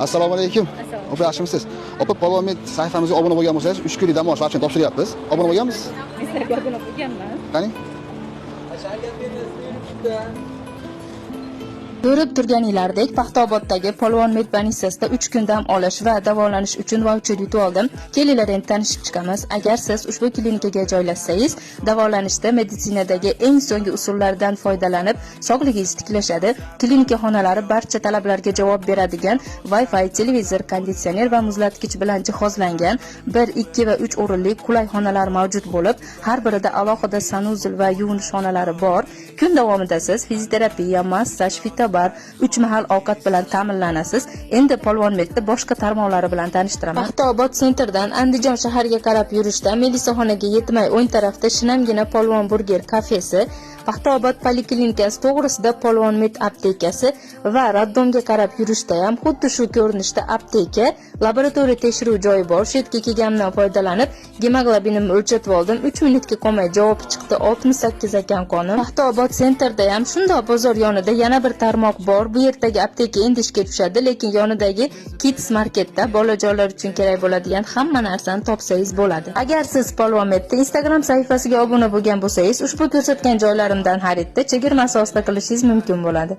Assalomu alaykum. Opa, yaxshimisiz? Opa, Polvonmet sayfamizga obuna bo'lgan bo'lsangiz, 3 kunlik dam olish vaqtini topshiryapmiz. Obuna bo'lganmisiz? Sizlarga obuna bo'lganman. Qani? Ko'rib turganinglardek, Paxtaoboddagi Polvonmet больницasida 3 kun dam olish va davolanish uchun voucher yutib oldim. Kelinglar endi tanishib chiqamiz. Agar siz ushbu klinikaga joylashsangiz, davolanishda meditsinadagi eng so'nggi usullardan foydalanib, sog'lig'ingiz tiklashadi. Klinika xonalari barcha talablarga javob beradigan Wi-Fi, televizor, konditsioner va muzlatgich bilan jihozlangan 1, 2 va 3 o'rinli qulay xonalar mavjud bo'lib, har birida alohida sanuzil va yuvinish xonalari bor. Kun davomida siz fizioterapiya, massaj, fitobar, 3 mahal ovqat bilan ta'minlanasiz. Endi Polvonmetda boshqa tarmoqlari bilan tanishtiraman. Paxtaobod sentrdan Andijon shahariga qarab yurishda Melisaxonaga yetmay o'ng tarafda shinamgina Polvon burger kafesi, Paxtaobod poliklinikasi to'g'risida Polvonmet aptekasi va Raddomga qarab yurishda ham xuddi shu ko'rinishda apteka, laboratoriya tekshiruv joyi bor. Shu yerga kelganimdan foydalanib, gemoglobinimni o'lchatib oldim. 3 minutga qolmay javob chiqdi. 68 ekan qonim. Paxtaobod sentrda ham shundoq bozor yonida yana bir tarmoq bor. Bu yerdagi apteka endi ishga tushadi, lekin yonidagi Kids marketda bolajonlar uchun kerak bo'ladigan hamma narsani topsangiz bo'ladi. Agar siz Polvonmetda Instagram sahifasiga obuna bo'lgan bo'lsangiz, ushbu ko'rsatgan joylarimdan xaridni chegirma asosida qilishingiz mumkin bo'ladi.